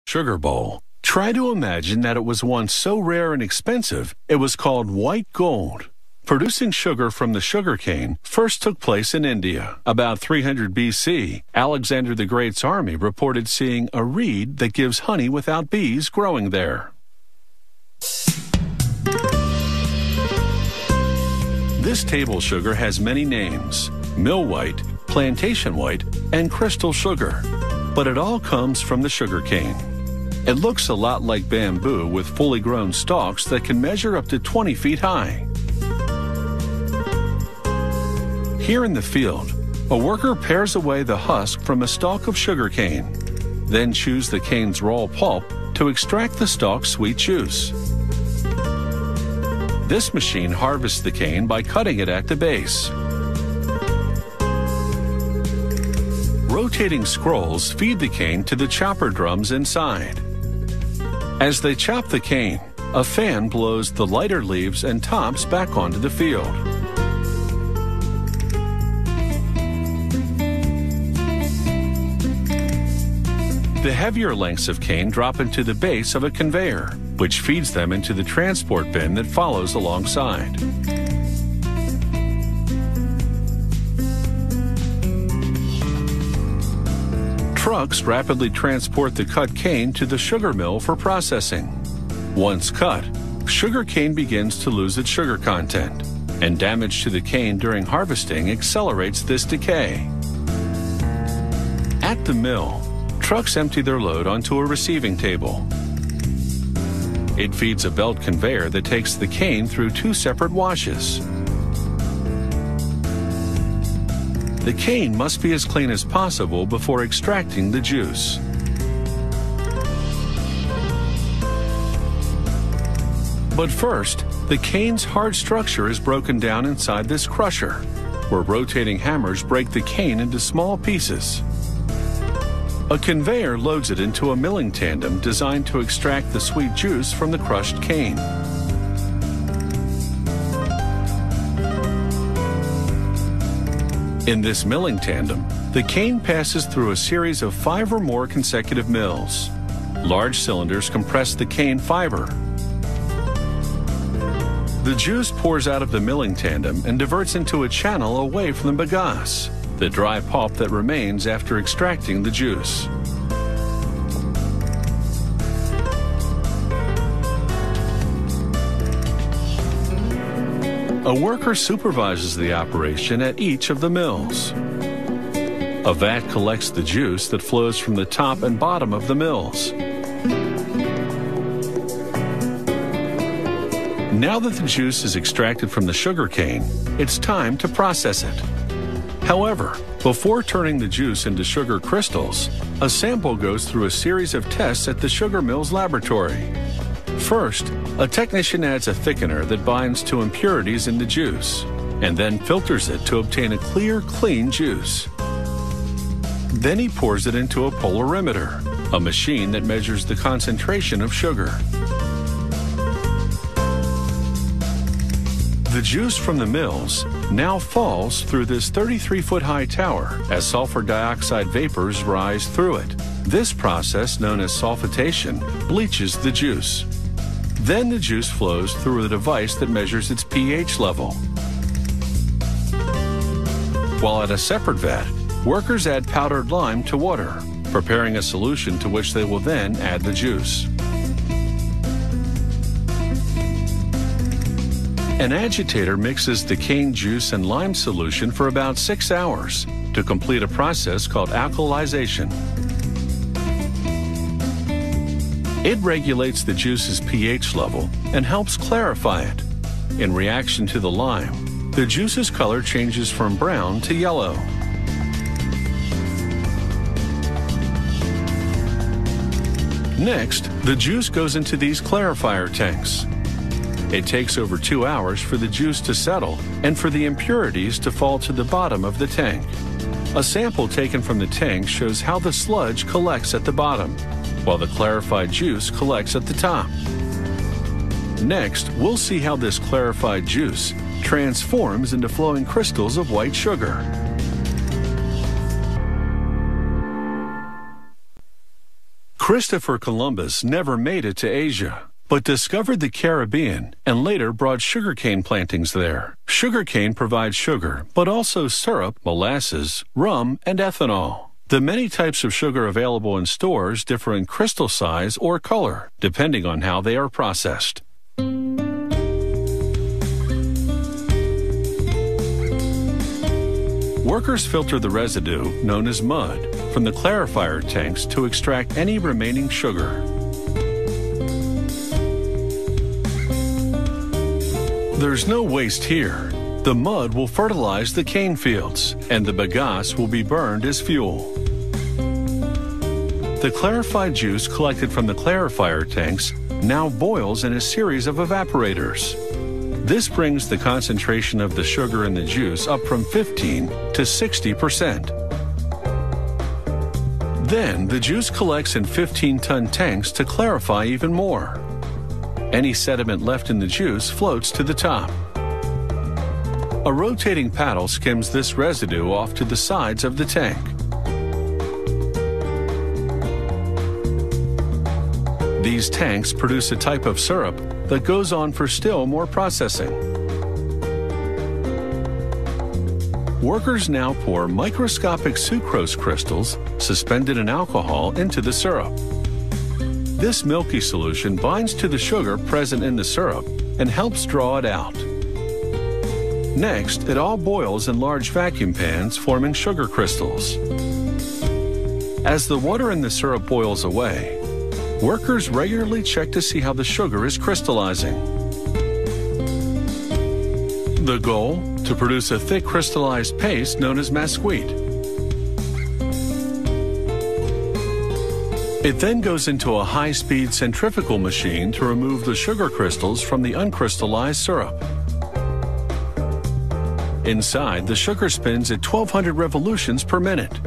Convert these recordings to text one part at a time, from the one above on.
Sugar bowl. Try to imagine that it was once so rare and expensive, it was called white gold. Producing sugar from the sugarcane first took place in India. About 300 BC, Alexander the Great's army reported seeing a reed that gives honey without bees growing there. This table sugar has many names: mill white, plantation white, and crystal sugar. But it all comes from the sugarcane. It looks a lot like bamboo with fully grown stalks that can measure up to 20 feet high. Here in the field, a worker pares away the husk from a stalk of sugarcane, then chews the cane's raw pulp to extract the stalk's sweet juice. This machine harvests the cane by cutting it at the base. Rotating scrolls feed the cane to the chopper drums inside. As they chop the cane, a fan blows the lighter leaves and tops back onto the field. The heavier lengths of cane drop into the base of a conveyor, which feeds them into the transport bin that follows alongside. Trucks rapidly transport the cut cane to the sugar mill for processing. Once cut, sugar cane begins to lose its sugar content, and damage to the cane during harvesting accelerates this decay. At the mill, trucks empty their load onto a receiving table. It feeds a belt conveyor that takes the cane through two separate washes. The cane must be as clean as possible before extracting the juice. But first, the cane's hard structure is broken down inside this crusher, where rotating hammers break the cane into small pieces. A conveyor loads it into a milling tandem designed to extract the sweet juice from the crushed cane. In this milling tandem, the cane passes through a series of 5 or more consecutive mills. Large cylinders compress the cane fiber. The juice pours out of the milling tandem and diverts into a channel away from the bagasse, the dry pulp that remains after extracting the juice. A worker supervises the operation at each of the mills. A vat collects the juice that flows from the top and bottom of the mills. Now that the juice is extracted from the sugarcane, it's time to process it. However, before turning the juice into sugar crystals, a sample goes through a series of tests at the sugar mill's laboratory. First, a technician adds a thickener that binds to impurities in the juice, and then filters it to obtain a clear, clean juice. Then he pours it into a polarimeter, a machine that measures the concentration of sugar. The juice from the mills now falls through this 33-foot-high tower as sulfur dioxide vapors rise through it. This process, known as sulfitation, bleaches the juice. Then the juice flows through a device that measures its pH level. While at a separate vat, workers add powdered lime to water, preparing a solution to which they will then add the juice. An agitator mixes the cane juice and lime solution for about 6 hours to complete a process called alkalization. It regulates the juice's pH level and helps clarify it. In reaction to the lime, the juice's color changes from brown to yellow. Next, the juice goes into these clarifier tanks. It takes over 2 hours for the juice to settle and for the impurities to fall to the bottom of the tank. A sample taken from the tank shows how the sludge collects at the bottom, while the clarified juice collects at the top. Next, we'll see how this clarified juice transforms into flowing crystals of white sugar. Christopher Columbus never made it to Asia, but discovered the Caribbean and later brought sugarcane plantings there. Sugarcane provides sugar, but also syrup, molasses, rum, and ethanol. The many types of sugar available in stores differ in crystal size or color, depending on how they are processed. Workers filter the residue, known as mud, from the clarifier tanks to extract any remaining sugar. There's no waste here. The mud will fertilize the cane fields, and the bagasse will be burned as fuel. The clarified juice collected from the clarifier tanks now boils in a series of evaporators. This brings the concentration of the sugar in the juice up from 15 to 60%. Then the juice collects in 15-ton tanks to clarify even more. Any sediment left in the juice floats to the top. A rotating paddle skims this residue off to the sides of the tank. These tanks produce a type of syrup that goes on for still more processing. Workers now pour microscopic sucrose crystals suspended in alcohol into the syrup. This milky solution binds to the sugar present in the syrup and helps draw it out. Next, it all boils in large vacuum pans, forming sugar crystals. As the water in the syrup boils away, workers regularly check to see how the sugar is crystallizing. The goal? To produce a thick crystallized paste known as masquite. It then goes into a high-speed centrifugal machine to remove the sugar crystals from the uncrystallized syrup. Inside, the sugar spins at 1,200 revolutions per minute.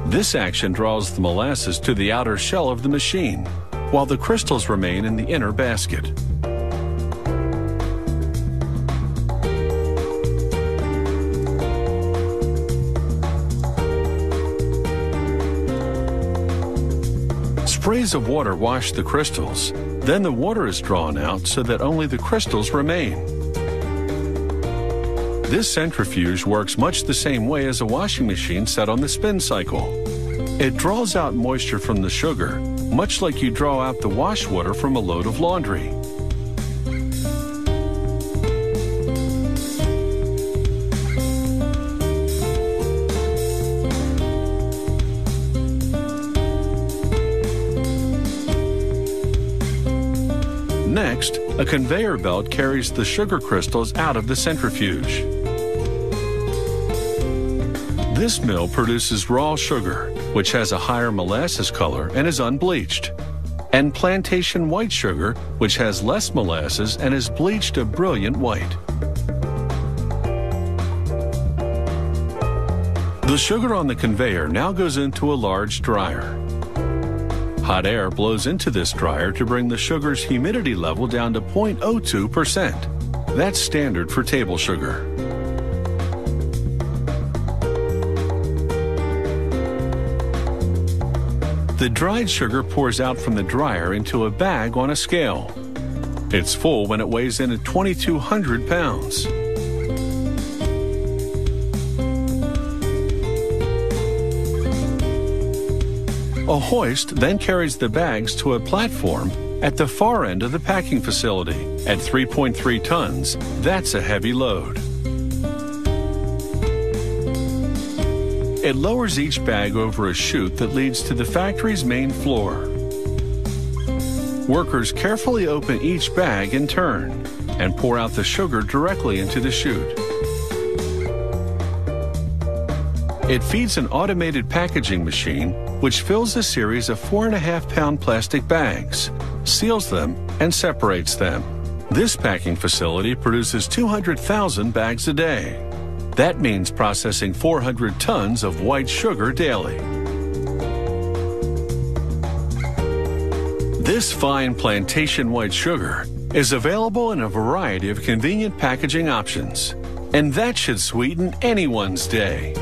This action draws the molasses to the outer shell of the machine, while the crystals remain in the inner basket. Sprays of water wash the crystals. Then the water is drawn out so that only the crystals remain. This centrifuge works much the same way as a washing machine set on the spin cycle. It draws out moisture from the sugar, much like you draw out the wash water from a load of laundry. Next, a conveyor belt carries the sugar crystals out of the centrifuge. This mill produces raw sugar, which has a higher molasses color and is unbleached, and plantation white sugar, which has less molasses and is bleached a brilliant white. The sugar on the conveyor now goes into a large dryer. Hot air blows into this dryer to bring the sugar's humidity level down to 0.02%. That's standard for table sugar. The dried sugar pours out from the dryer into a bag on a scale. It's full when it weighs in at 2,200 pounds. A hoist then carries the bags to a platform at the far end of the packing facility. At 3.3 tons, that's a heavy load. It lowers each bag over a chute that leads to the factory's main floor. Workers carefully open each bag in turn and pour out the sugar directly into the chute. It feeds an automated packaging machine which fills a series of 4.5-pound plastic bags, seals them, and separates them. This packing facility produces 200,000 bags a day. That means processing 400 tons of white sugar daily. This fine plantation white sugar is available in a variety of convenient packaging options, and that should sweeten anyone's day.